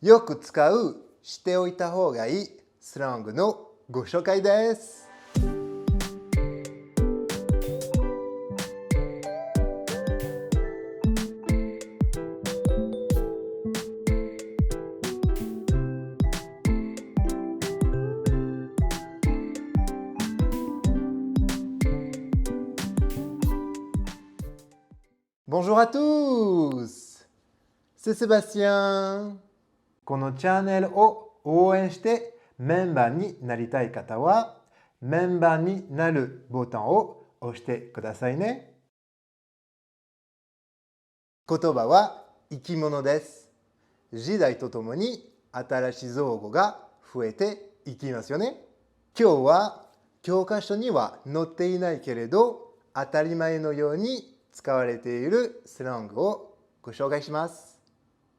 よく使うしておいた方がいいスラングのご紹介です。Bonjour à tous! C'est Sébastien! このチャンネルを応援してメンバーになりたい方はメンバーになるボタンを押してくださいね。言葉は生き物です。時代とともに新しい造語が増えていきますよね。今日は教科書には載っていないけれど当たり前のように使われているスラングをご紹介します。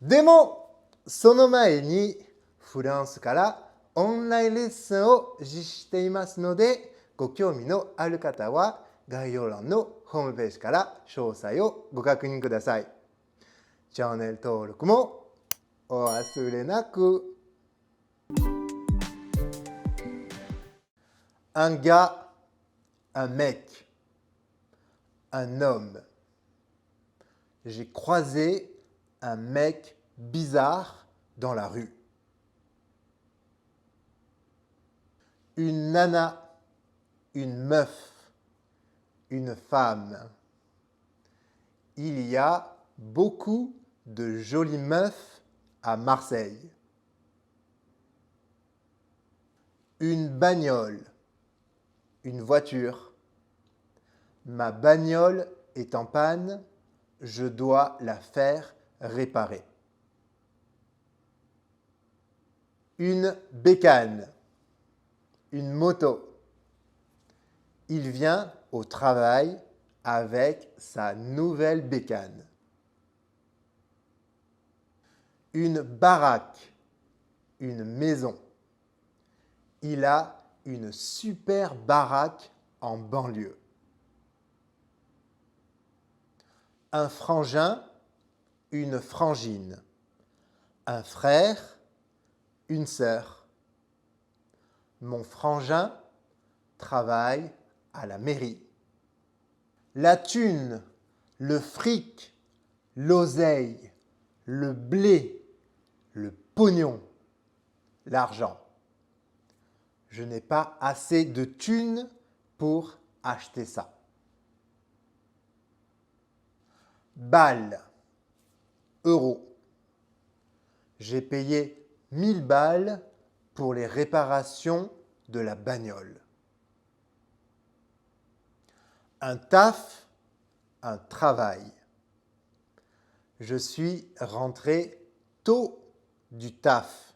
でもその前にフランスからオンラインレッスンを実施していますのでご興味のある方は概要欄のホームページから詳細をご確認ください。チャンネル登録もお忘れなく。Un gars, un mec, un homme. J'ai croisé un mec bizarre dans la rue. Une nana, une meuf, une femme. Il y a beaucoup de jolies meufs à Marseille. Une bagnole, une voiture. Ma bagnole est en panne, je dois la faire réparer. Une bécane, une moto. Il vient au travail avec sa nouvelle bécane. Une baraque, une maison. Il a une super baraque en banlieue. Un frangin, une frangine. Un frère, une sœur. Mon frangin travaille à la mairie. La thune, le fric, l'oseille, le blé, le pognon, l'argent. Je n'ai pas assez de thunes pour acheter ça. Balles, euros. J'ai payé 1000 balles pour les réparations de la bagnole. Un taf, un travail. Je suis rentré tôt du taf.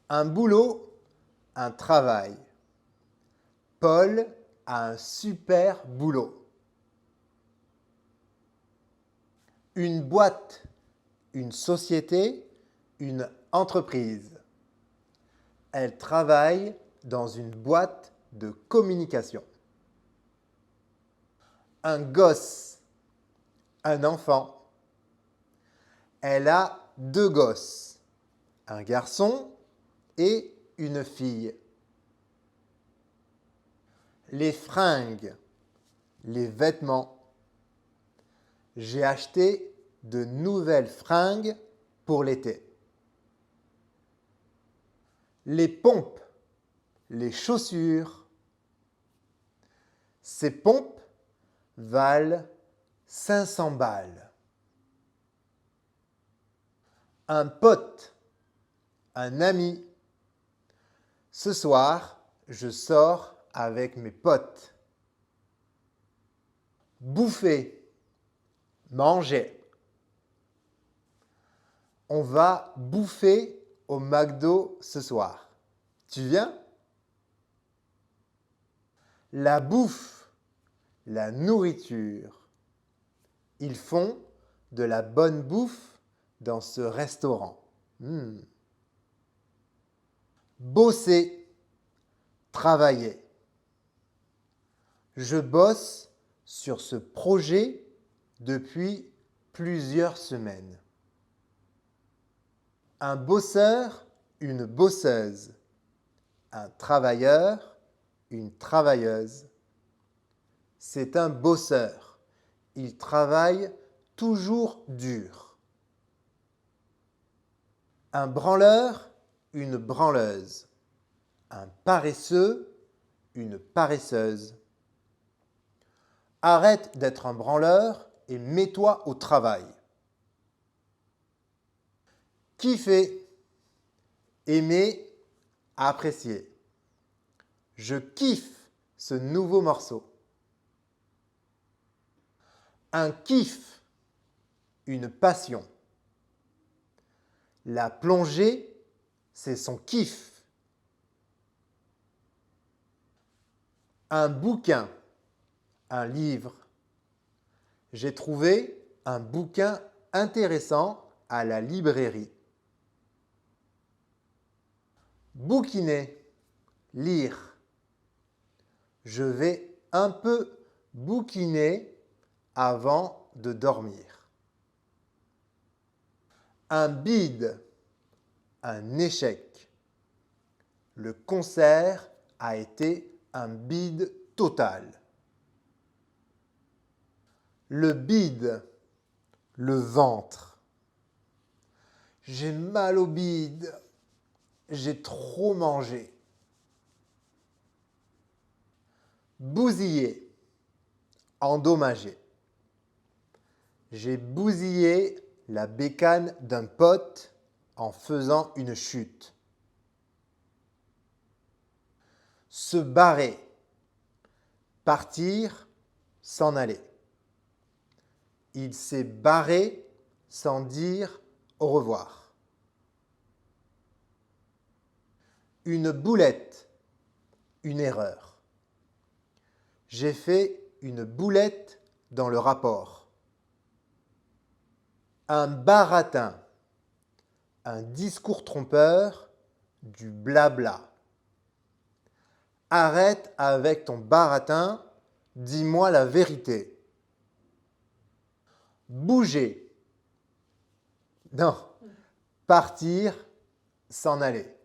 Un boulot, un travail. Paul a un super boulot. Une boîte, une société, une entreprise. Elle travaille dans une boîte de communication. Un gosse, un enfant. Elle a 2 gosses, un garçon et une fille. Les fringues, les vêtements. J'ai acheté de nouvelles fringues pour l'été. Les pompes, les chaussures. Ces pompes valent 500 balles. Un pote, un ami. Ce soir, je sors avec mes potes. Bouffer, manger. On va bouffer au McDo ce soir. Tu viens? La bouffe, la nourriture. Ils font de la bonne bouffe dans ce restaurant. Bosser, travailler. Je bosse sur ce projet depuis plusieurs semaines. Un bosseur, une bosseuse. Un travailleur, une travailleuse. C'est un bosseur. Il travaille toujours dur. Un branleur, une branleuse. Un paresseux, une paresseuse. Arrête d'être un branleur et mets-toi au travail. Kiffer, aimer, apprécier. Je kiffe ce nouveau morceau. Un kiff, une passion. La plongée, c'est son kiff. Un bouquin, un livre. J'ai trouvé un bouquin intéressant à la librairie. Bouquiner, lire. Je vais un peu bouquiner avant de dormir. Un bide, un échec. Le concert a été un bide total. Le bide, le ventre. J'ai mal au bide. J'ai trop mangé. Bousiller, endommager. J'ai bousillé la bécane d'un pote en faisant une chute. Se barrer, partir, s'en aller. Il s'est barré sans dire au revoir. Une boulette, une erreur. J'ai fait une boulette dans le rapport. Un baratin, un discours trompeur, du blabla. Arrête avec ton baratin, dis-moi la vérité. Bouger. Non, partir, s'en aller.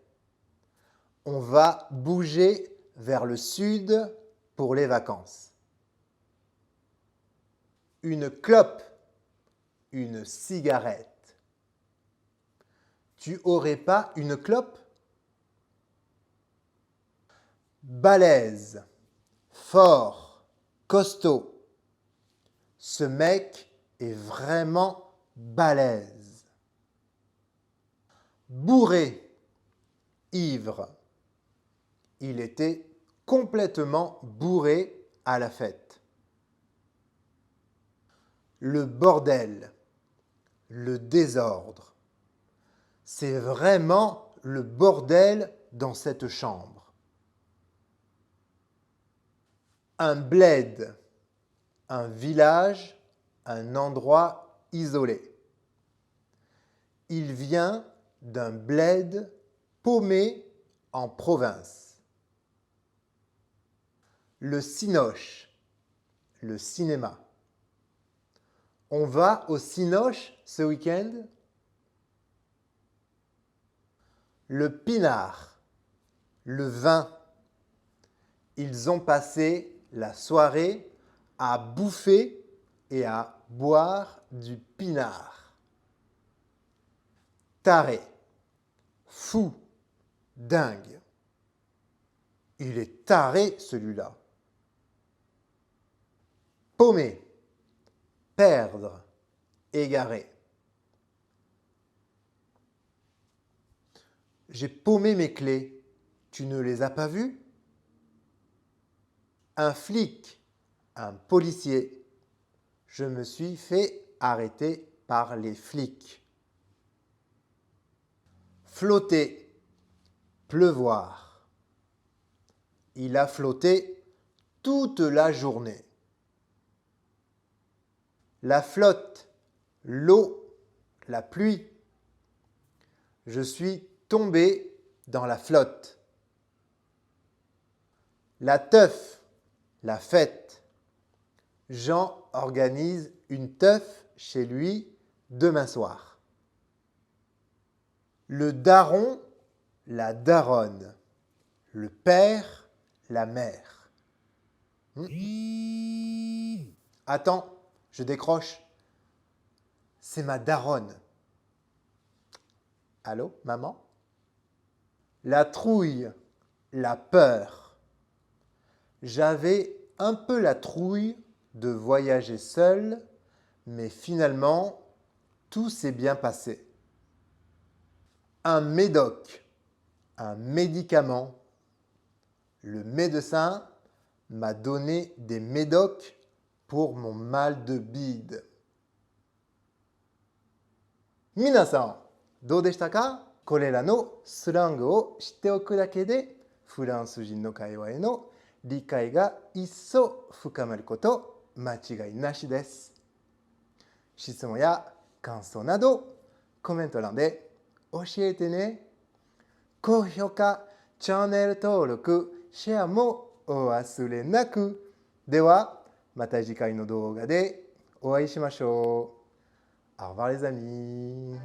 On va bouger vers le sud pour les vacances. Une clope, une cigarette. Tu aurais pas une clope? Balèze, fort, costaud. Ce mec est vraiment balèze. Bourré, ivre. Il était complètement bourré à la fête. Le bordel, le désordre. C'est vraiment le bordel dans cette chambre. Un bled, un village, un endroit isolé. Il vient d'un bled paumé en province. Le cinoche, le cinéma. On va au cinoche ce week-end? Le pinard, le vin. Ils ont passé la soirée à bouffer et à boire du pinard. Taré, fou, dingue. Il est taré celui-là. Paumé, perdre, égaré. J'ai paumé mes clés. Tu ne les as pas vues? Un flic, un policier. Je me suis fait arrêter par les flics. Flotter, pleuvoir. Il a flotté toute la journée. La flotte, l'eau, la pluie. Je suis tombé dans la flotte. La teuf, la fête. Jean organise une teuf chez lui demain soir. Le daron, la daronne. Le père, la mère. Attends, je décroche. C'est ma daronne. Allô, maman? La trouille, la peur. J'avais un peu la trouille de voyager seul, mais finalement, tout s'est bien passé. Un médoc, un médicament. Le médecin m'a donné des médocs pour mon mal de bide. 皆さん、どうでしたか？これらのスラングを知っておくだけで、フランス人の会話への理解が一層深まること間違いなしです。質問や感想などコメント欄で教えてね。高評価、チャンネル登録、シェアもお忘れなく。では、また次回の動画でお会いしましょう。Au revoir les amis.